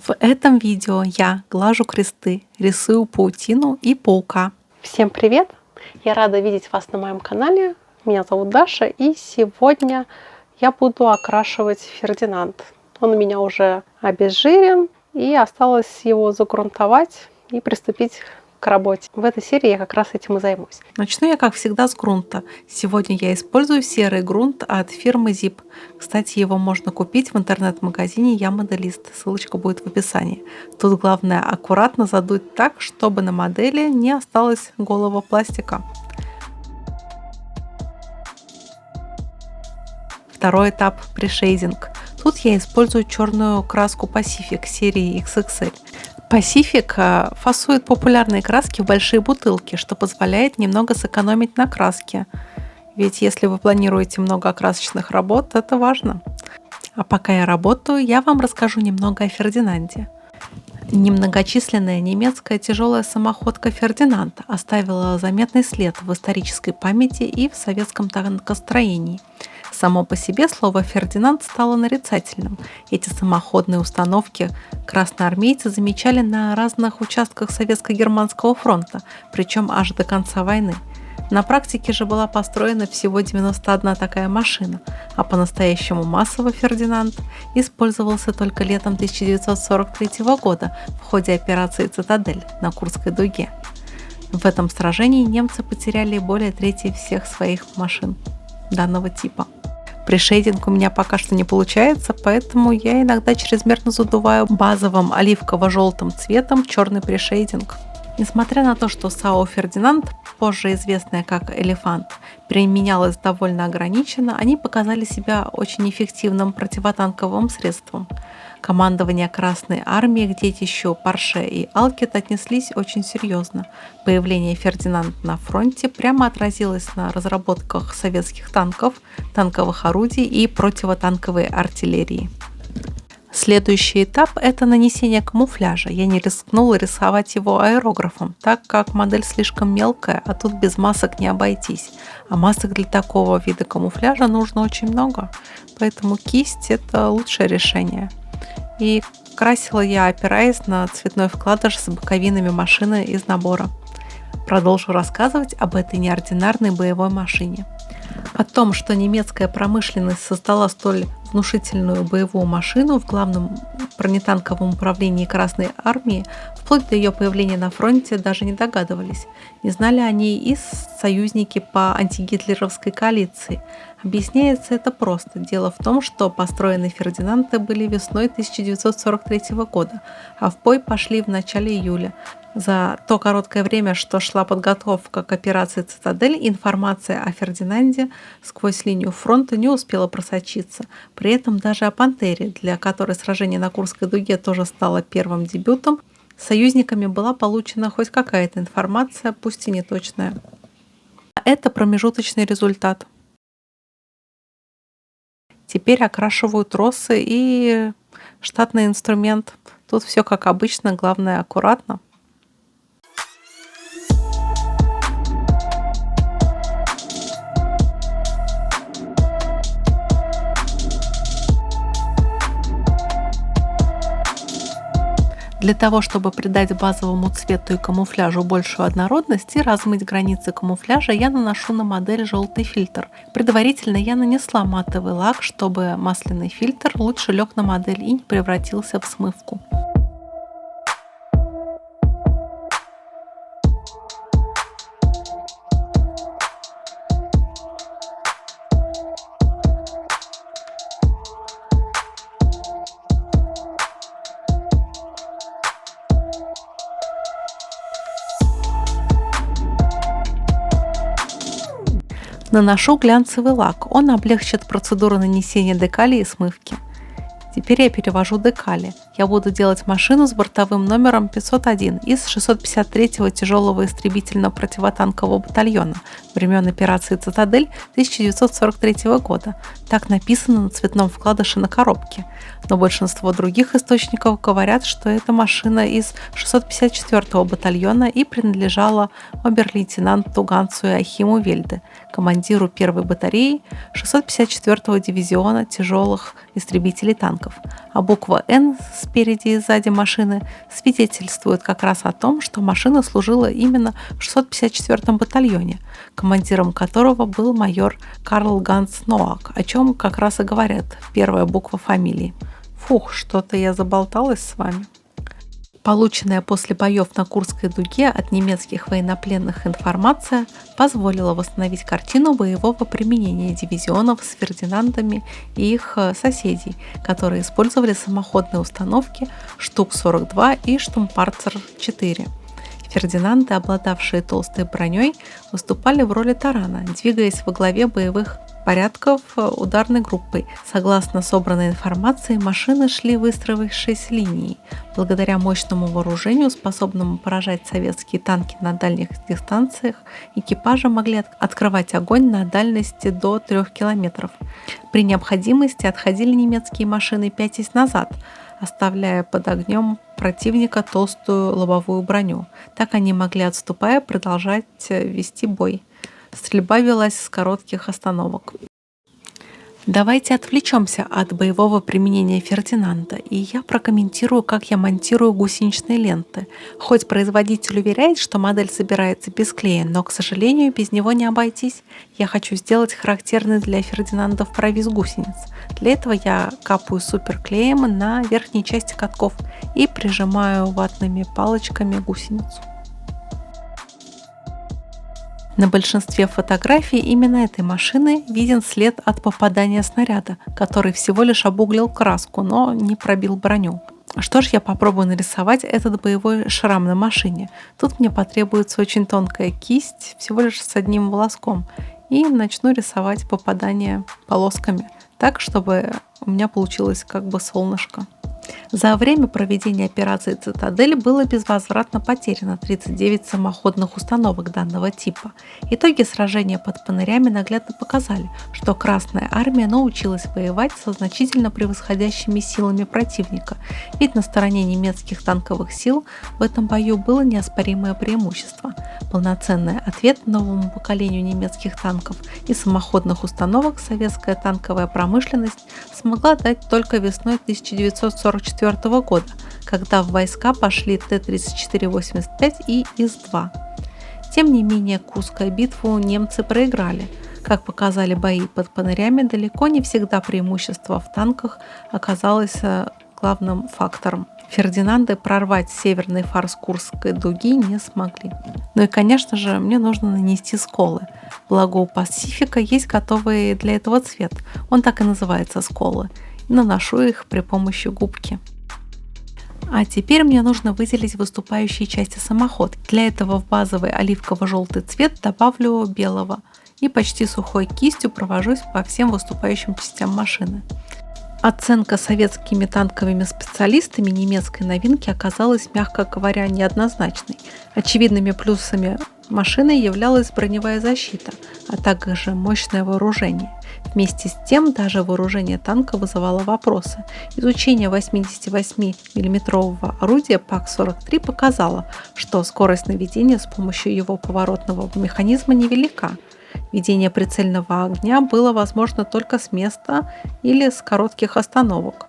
В этом видео я глажу кресты, рисую паутину и паука. Всем привет! Я рада видеть вас на моем канале. Меня зовут Даша, и сегодня я буду окрашивать Фердинанд. Он у меня уже обезжирен, и осталось его загрунтовать и приступить к работе. В этой серии я как раз этим и займусь. Начну я, как всегда, с грунта. Сегодня я использую серый грунт от фирмы Zip. Кстати, его можно купить в интернет-магазине «Я моделист». Ссылочка будет в описании. Тут главное аккуратно задуть так, чтобы на модели не осталось голого пластика. Второй этап – пришейдинг. Тут я использую черную краску Pacific серии XXL. Pacific фасует популярные краски в большие бутылки, что позволяет немного сэкономить на краске. Ведь если вы планируете много красочных работ, это важно. А пока я работаю, я вам расскажу немного о Фердинанде. Немногочисленная немецкая тяжелая самоходка Фердинанд оставила заметный след в исторической памяти и в советском танкостроении. Само по себе слово «Фердинанд» стало нарицательным. Эти самоходные установки красноармейцы замечали на разных участках Советско-Германского фронта, причем аж до конца войны. На практике же была построена всего 91 такая машина, а по-настоящему массово Фердинанд использовался только летом 1943 года в ходе операции «Цитадель» на Курской дуге. В этом сражении немцы потеряли более трети всех своих машин данного типа. Пришейдинг у меня пока что не получается, поэтому я иногда чрезмерно задуваю базовым оливково-желтым цветом черный пришейдинг. Несмотря на то, что САУ «Фердинанд», позже известная как «Элефант», применялась довольно ограниченно, они показали себя очень эффективным противотанковым средством. Командование Красной Армии к детищу Порше и Алкет отнеслись очень серьезно. Появление «Фердинанд» на фронте прямо отразилось на разработках советских танков, танковых орудий и противотанковой артиллерии. Следующий этап – это нанесение камуфляжа. Я не рискнула рисовать его аэрографом, так как модель слишком мелкая, а тут без масок не обойтись. А масок для такого вида камуфляжа нужно очень много, поэтому кисть – это лучшее решение. И красила я, опираясь на цветной вкладыш с боковинами машины из набора. Продолжу рассказывать об этой неординарной боевой машине. О том, что немецкая промышленность создала столь внушительную боевую машину в главном бронетанковом управлении Красной Армии, вплоть до ее появления на фронте, даже не догадывались. Не знали о ней и союзники по антигитлеровской коалиции. Объясняется это просто. Дело в том, что построены Фердинанды были весной 1943 года, а в бой пошли в начале июля. За то короткое время, что шла подготовка к операции «Цитадель», информация о Фердинанде сквозь линию фронта не успела просочиться. При этом даже о «Пантере», для которой сражение на Курской дуге тоже стало первым дебютом, союзниками была получена хоть какая-то информация, пусть и неточная. Это промежуточный результат. Теперь окрашиваю тросы и штатный инструмент. Тут все как обычно, главное аккуратно. Для того, чтобы придать базовому цвету и камуфляжу большую однородность и размыть границы камуфляжа, я наношу на модель желтый фильтр. Предварительно я нанесла матовый лак, чтобы масляный фильтр лучше лег на модель и не превратился в смывку. Наношу глянцевый лак, он облегчит процедуру нанесения декали и смывки. Теперь я перевожу декали. Я буду делать машину с бортовым номером 501 из 653-го тяжелого истребительно-противотанкового батальона времен операции «Цитадель» 1943 года. Так написано на цветном вкладыше на коробке. Но большинство других источников говорят, что эта машина из 654-го батальона и принадлежала обер-лейтенанту Гансу Иоахиму Вельде, командиру первой батареи 654-го дивизиона тяжелых истребителей танков, а буква «Н» с спереди и сзади машины свидетельствуют как раз о том, что машина служила именно в 654-м батальоне, командиром которого был майор Карл Ганс Ноак, о чем как раз и говорят первая буква фамилии. Фух, что-то я заболталась с вами. Полученная после боев на Курской дуге от немецких военнопленных информация позволила восстановить картину боевого применения дивизионов с Фердинандами и их соседей, которые использовали самоходные установки Штук-42 и Штумпарцер-4. Фердинанды, обладавшие толстой броней, выступали в роли тарана, двигаясь во главе боевых порядков ударной группой. Согласно собранной информации, машины шли выстроившись линией. Благодаря мощному вооружению, способному поражать советские танки на дальних дистанциях, экипажи могли открывать огонь на дальности до 3 километров. При необходимости отходили немецкие машины, пятясь назад, оставляя под огнем противника толстую лобовую броню. Так они могли, отступая, продолжать вести бой. Стрельба велась с коротких остановок. Давайте отвлечемся от боевого применения Фердинанда, и я прокомментирую, как я монтирую гусеничные ленты. Хоть производитель уверяет, что модель собирается без клея, но, к сожалению, без него не обойтись. Я хочу сделать характерный для Фердинандов провис гусениц. Для этого я капаю суперклеем на верхней части катков и прижимаю ватными палочками гусеницу. На большинстве фотографий именно этой машины виден след от попадания снаряда, который всего лишь обуглил краску, но не пробил броню. Что ж, я попробую нарисовать этот боевой шрам на машине. Тут мне потребуется очень тонкая кисть, всего лишь с одним волоском, и начну рисовать попадание полосками, так, чтобы у меня получилось как бы солнышко. За время проведения операции «Цитадель» было безвозвратно потеряно 39 самоходных установок данного типа. Итоги сражения под Панырями наглядно показали, что Красная Армия научилась воевать со значительно превосходящими силами противника, ведь на стороне немецких танковых сил в этом бою было неоспоримое преимущество. Полноценный ответ новому поколению немецких танков и самоходных установок советская танковая промышленность смогла дать только весной 1944 года, когда в войска пошли Т-34-85 и ИС-2. Тем не менее, Курскую битву немцы проиграли. Как показали бои под Панырями, далеко не всегда преимущество в танках оказалось главным фактором. Фердинанды прорвать северный фарс Курской дуги не смогли. Ну и, конечно же, мне нужно нанести сколы. Благо у Пасифика есть готовый для этого цвет. Он так и называется — сколы. И наношу их при помощи губки. А теперь мне нужно выделить выступающие части самоходки. Для этого в базовый оливково-желтый цвет добавлю белого и почти сухой кистью провожусь по всем выступающим частям машины. Оценка советскими танковыми специалистами немецкой новинки оказалась, мягко говоря, неоднозначной. Очевидными плюсами машины являлась броневая защита, а также мощное вооружение. Вместе с тем, даже вооружение танка вызывало вопросы. Изучение 88 мм орудия ПАК-43 показало, что скорость наведения с помощью его поворотного механизма невелика. Ведение прицельного огня было возможно только с места или с коротких остановок.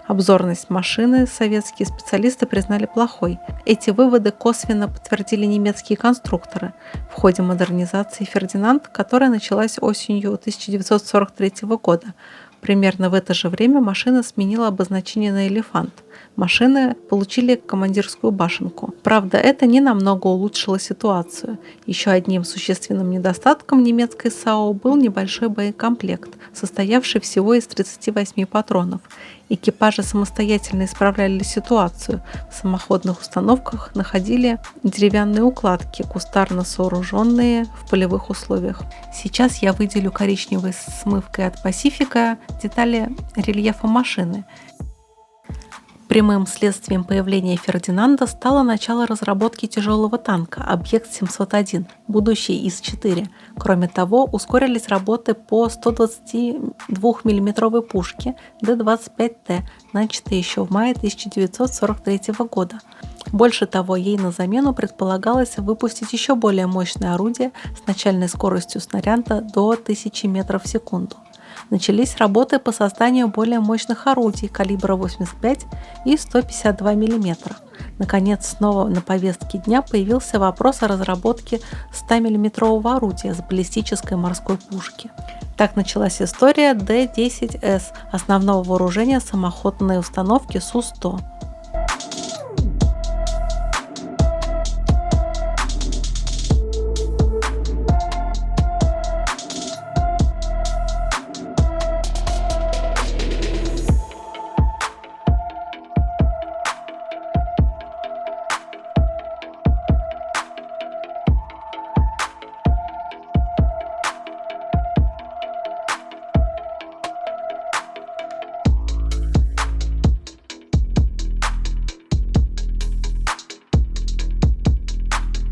Обзорность машины советские специалисты признали плохой. Эти выводы косвенно подтвердили немецкие конструкторы в ходе модернизации «Фердинанд», которая началась осенью 1943 года. Примерно в это же время машина сменила обозначение на «Элефант». Машины получили командирскую башенку. Правда, это не намного улучшило ситуацию. Еще одним существенным недостатком немецкой САУ был небольшой боекомплект, состоявший всего из 38 патронов. Экипажи самостоятельно исправляли ситуацию. В самоходных установках находили деревянные укладки, кустарно сооруженные в полевых условиях. Сейчас я выделю коричневой смывкой от Пасифика детали рельефа машины. Прямым следствием появления Фердинанда стало начало разработки тяжелого танка «Объект-701», будущий ИС-4. Кроме того, ускорились работы по 122 мм пушке Д-25Т, начатые еще в мае 1943 года. Больше того, ей на замену предполагалось выпустить еще более мощное орудие с начальной скоростью снаряда до 1000 метров в секунду. Начались работы по созданию более мощных орудий калибра 85 и 152 мм. Наконец, снова на повестке дня появился вопрос о разработке 100-мм орудия с баллистической морской пушки. Так началась история Д-10С, основного вооружения самоходной установки Су-100.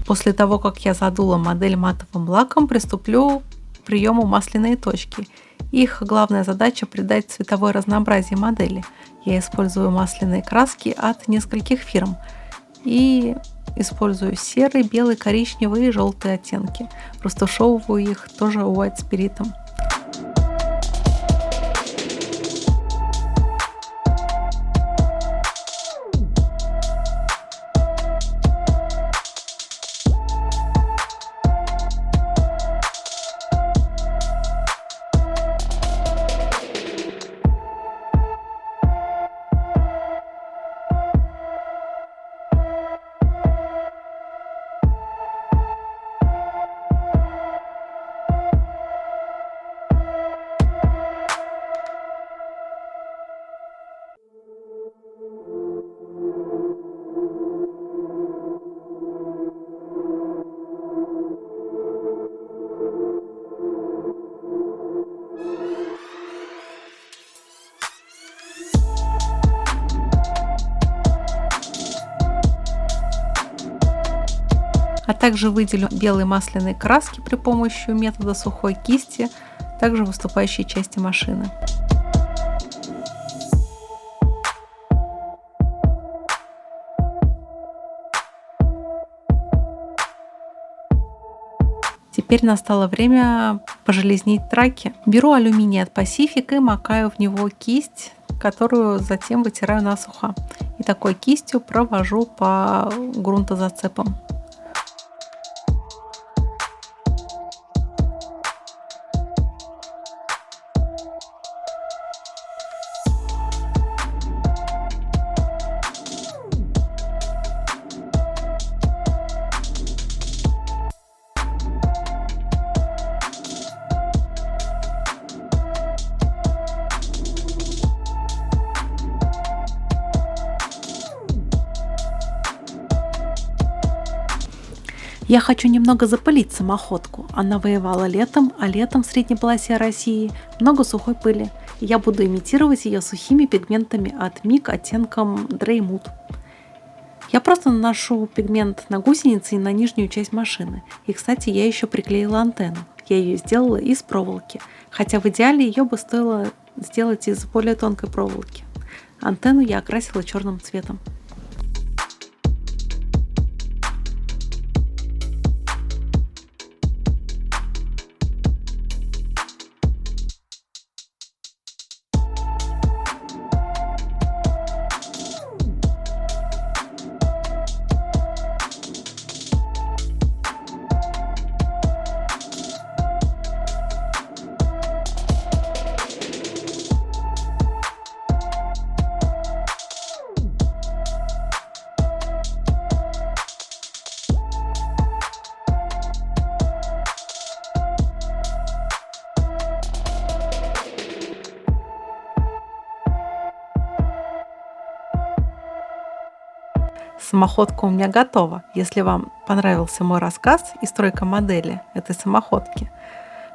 После того, как я задула модель матовым лаком, приступлю к приему масляной точки. Их главная задача — придать цветовое разнообразие модели. Я использую масляные краски от нескольких фирм и использую серый, белый, коричневый и желтый оттенки. Растушевываю их тоже white спиритом. А также выделю белые масляные краски при помощи метода сухой кисти, также в выступающей части машины. Теперь настало время пожелезнить траки. Беру алюминий от Pacific и макаю в него кисть, которую затем вытираю насухо. И такой кистью провожу по грунтозацепам. Я хочу немного запылить самоходку. Она воевала летом, а летом в средней полосе России много сухой пыли. Я буду имитировать ее сухими пигментами от MIG оттенком Dreymood. Я просто наношу пигмент на гусеницы и на нижнюю часть машины. И, кстати, я еще приклеила антенну. Я ее сделала из проволоки, хотя в идеале ее бы стоило сделать из более тонкой проволоки. Антенну я окрасила черным цветом. Самоходка у меня готова. Если вам понравился мой рассказ и стройка модели этой самоходки,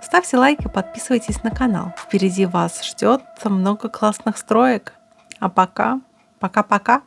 ставьте лайк и подписывайтесь на канал. Впереди вас ждет много классных строек. А пока, пока-пока.